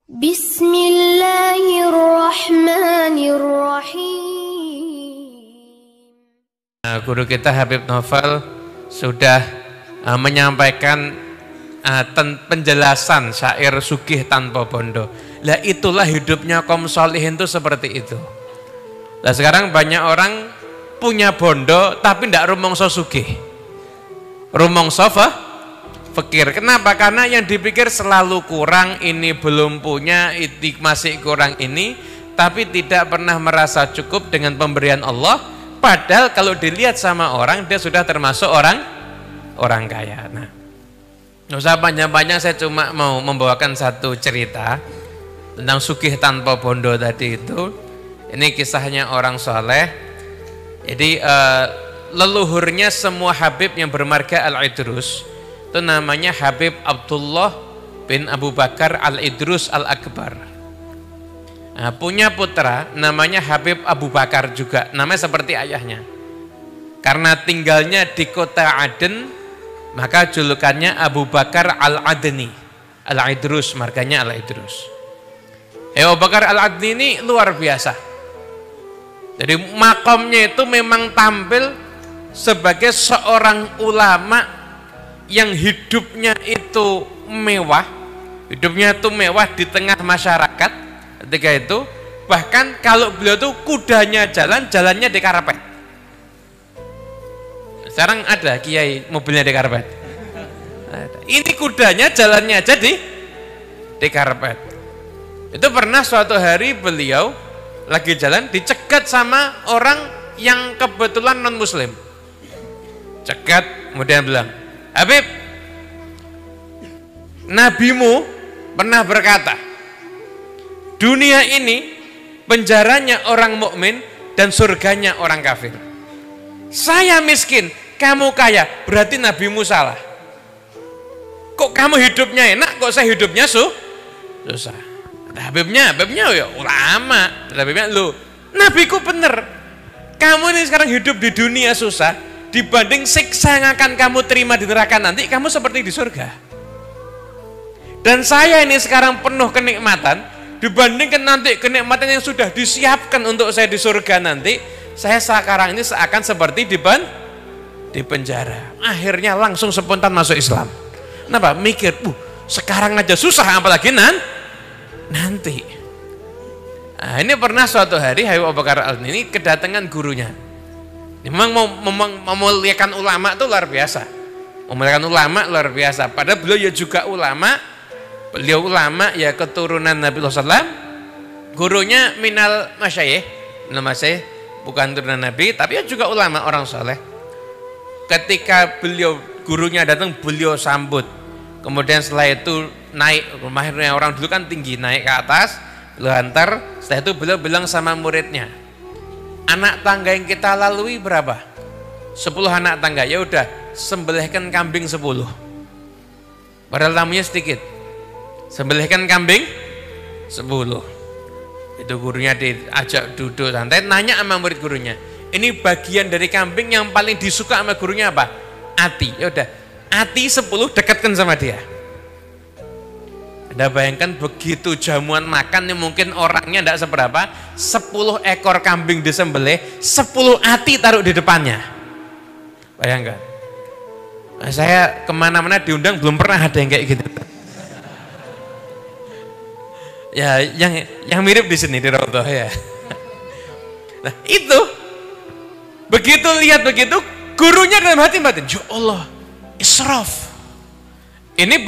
Bismillahirrahmanirrahim. Guru kita Habib Novel sudah menyampaikan penjelasan syair sugih tanpa bondo. Lah itulah hidupnya kaum sholihin itu seperti itu. Lah sekarang banyak orang punya bondo tapi tidak rumongso sugih, rumongso fakir. Kenapa? Karena yang dipikir selalu kurang, ini belum punya, itu masih kurang ini, tapi tidak pernah merasa cukup dengan pemberian Allah. Padahal kalau dilihat sama orang, dia sudah termasuk orang kaya. Nah, nggak usah panjang-panjang, saya cuma mau membawakan satu cerita tentang sugih tanpa bondo tadi itu. Ini kisahnya orang soleh. Jadi leluhurnya semua Habib yang bermarga Al-Idrus itu namanya Habib Abdullah bin Abu Bakar Al-Idrus Al-Akbar. Nah, punya putra namanya Habib Abu Bakar juga, namanya seperti ayahnya. Karena tinggalnya di kota Aden, maka julukannya Abu Bakar Al-Adni. Al-Idrus, marganya Al-Idrus. Abu Bakar Al-Adni ini luar biasa. Jadi makomnya itu memang tampil sebagai seorang ulama yang hidupnya itu mewah, di tengah masyarakat ketika itu. Bahkan kalau beliau itu kudanya jalannya di karpet. Sekarang ada kiai mobilnya di karpet. Ini kudanya jalannya aja di karpet. Itu pernah suatu hari beliau lagi jalan dicegat sama orang yang kebetulan non muslim. Cegat, kemudian bilang, Habib, nabimu pernah berkata, dunia ini penjaranya orang mukmin dan surganya orang kafir. Saya miskin, kamu kaya, berarti nabimu salah. Kok kamu hidupnya enak, kok saya hidupnya susah? Habibnya ya ulama. Habibnya, lu nabiku bener. Kamu ini sekarang hidup di dunia susah, dibanding siksa yang akan kamu terima di neraka nanti, kamu seperti di surga. Dan saya ini sekarang penuh kenikmatan, dibandingkan nanti kenikmatan yang sudah disiapkan untuk saya di surga nanti, saya sekarang ini seakan seperti di penjara. Akhirnya langsung spontan masuk Islam. Kenapa? Mikir, sekarang aja susah, apalagi nanti. Nah, ini pernah suatu hari Habib Abu Bakar Al-Adni ini kedatangan gurunya. Memang memuliakan ulama itu luar biasa. Memuliakan ulama luar biasa. Padahal beliau ya juga ulama. Beliau ulama ya keturunan Nabi SAW. Gurunya minal masyayikh, bukan turunan Nabi, tapi ya juga ulama, orang soleh. Ketika gurunya datang, beliau sambut. Kemudian setelah itu naik, rumahnya orang dulu kan tinggi, naik ke atas, beliau antar. Setelah itu beliau bilang sama muridnya, anak tangga yang kita lalui berapa? 10 anak tangga. Ya udah, sembelihkan kambing 10. Padahal tamunya sedikit. Sembelihkan kambing 10. Itu gurunya diajak duduk santai, nanya sama murid gurunya, ini bagian dari kambing yang paling disuka sama gurunya apa? Ati. Ya udah, ati 10 dekatkan sama dia. Anda bayangkan begitu jamuan makan yang mungkin orangnya tidak seberapa, 10 ekor kambing disembelih, 10 ati taruh di depannya. Bayangkan. Nah, saya kemana-mana diundang belum pernah ada yang kayak gitu. Ya, yang mirip di sini di Raudhah ya. Nah, itu begitu lihat begitu, gurunya dalam hati batin, ya Allah, israf. Ini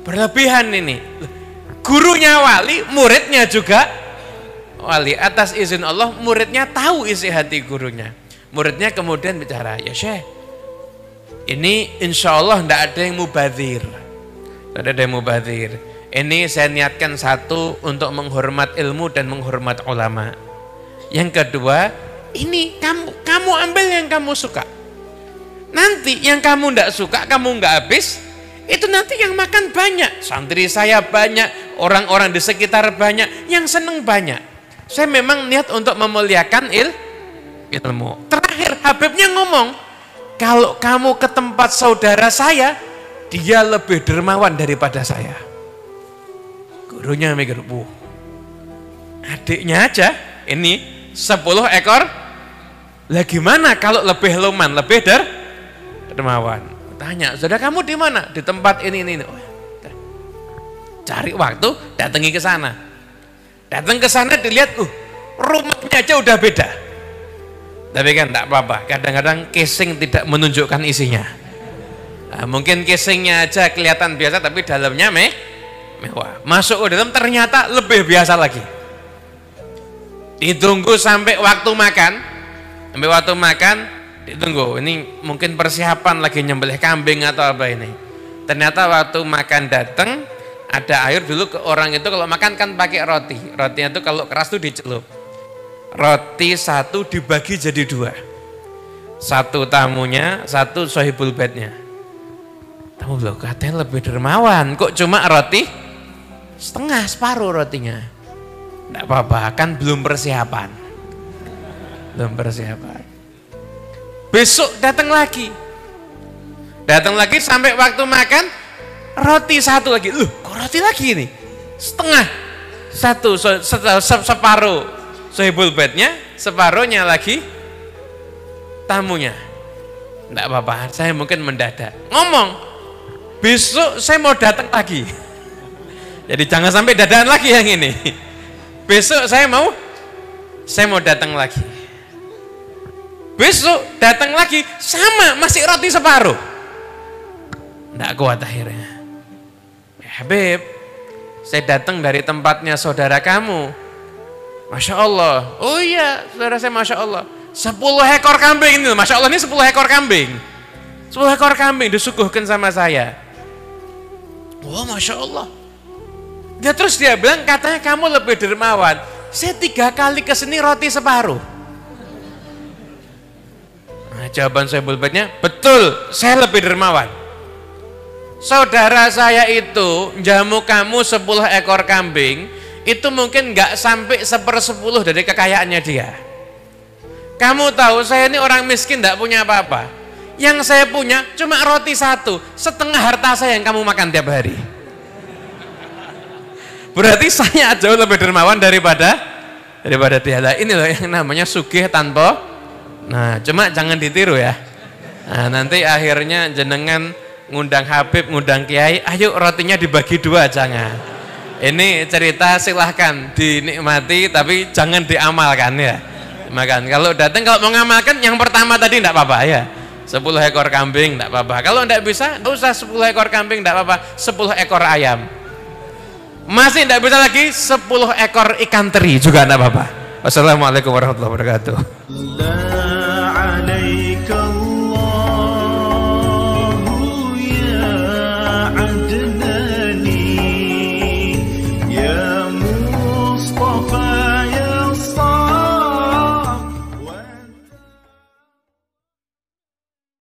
berlebihan ini. Gurunya wali, muridnya juga wali. Atas izin Allah, muridnya tahu isi hati gurunya. Muridnya kemudian bicara, ya Syekh, ini insya Allah tidak ada yang mubadzir. Tidak ada yang mubadzir. Ini saya niatkan satu, untuk menghormat ilmu dan menghormat ulama. Yang kedua, ini kamu ambil yang kamu suka. Nanti yang kamu tidak suka, kamu nggak habis, itu nanti yang makan banyak. Santri saya banyak, orang-orang di sekitar banyak, yang seneng banyak. Saya memang niat untuk memuliakan ilmu. Terakhir Habibnya ngomong, kalau kamu ke tempat saudara saya, dia lebih dermawan daripada saya. Gurunya mikir, adiknya aja ini 10 ekor. Lah gimana kalau lebih luman, lebih dermawan? Tanya, saudara kamu di mana? Di tempat ini. Oh, cari waktu, datangi ke sana. Datang ke sana dilihat, rumahnya aja udah beda. Tapi kan enggak apa-apa, kadang-kadang casing tidak menunjukkan isinya. Nah, mungkin casingnya aja kelihatan biasa tapi dalamnya mewah. Masuk ke dalam ternyata lebih biasa lagi. Ditunggu sampai waktu makan. Ditunggu. Ini mungkin persiapan lagi nyembelih kambing atau apa ini. Ternyata waktu makan datang, ada air dulu ke orang itu kalau makan kan pakai roti. Rotinya itu kalau keras tuh dicelup. Roti satu dibagi jadi 2. Satu tamunya, satu sohibul bednya. Tamu loh, katanya lebih dermawan. Kok cuma roti setengah, separuh rotinya. Enggak apa-apa, kan belum persiapan. Besok datang lagi sampai waktu makan, roti satu lagi. Loh, kok roti lagi ini? Setengah. Satu, separuh sohibul bednya, separuhnya lagi tamunya. Enggak apa-apa, saya mungkin mendadak. Ngomong, besok saya mau datang lagi. Jadi jangan sampai dadaan lagi yang ini. Besok saya mau datang lagi. Besok datang lagi sama, masih roti separuh. Enggak kuat akhirnya. Habib, saya datang dari tempatnya saudara kamu. Masya Allah. Oh iya, saudara saya Masya Allah. 10 ekor kambing ini, Masya Allah, ini 10 ekor kambing. 10 ekor kambing disuguhkan sama saya. Wah, Masya Allah. Terus dia bilang, katanya kamu lebih dermawan. Saya 3 kali kesini roti separuh. Nah, jawaban saya bulbetnya, betul, saya lebih dermawan. Saudara saya itu jamu kamu 10 ekor kambing, itu mungkin nggak sampai 1/10 dari kekayaannya dia. Kamu tahu saya ini orang miskin, nggak punya apa-apa. Yang saya punya cuma roti 1, setengah harta saya yang kamu makan tiap hari. Berarti saya jauh lebih dermawan daripada dia. Ini loh yang namanya sugih tanpa. Nah, cuma jangan ditiru ya. Nah, nanti akhirnya jenengan ngundang Habib, ngundang Kiai, ayo rotinya dibagi 2, jangan. Ini cerita silahkan dinikmati tapi jangan diamalkan ya. Makan. Kalau datang kalau mau ngamalkan yang pertama tadi enggak apa-apa ya. 10 ekor kambing enggak apa-apa. Kalau enggak bisa, enggak usah 10 ekor kambing enggak apa-apa, 10 ekor ayam. Masih enggak bisa lagi 10 ekor ikan teri juga enggak apa-apa. Wassalamualaikum warahmatullahi wabarakatuh.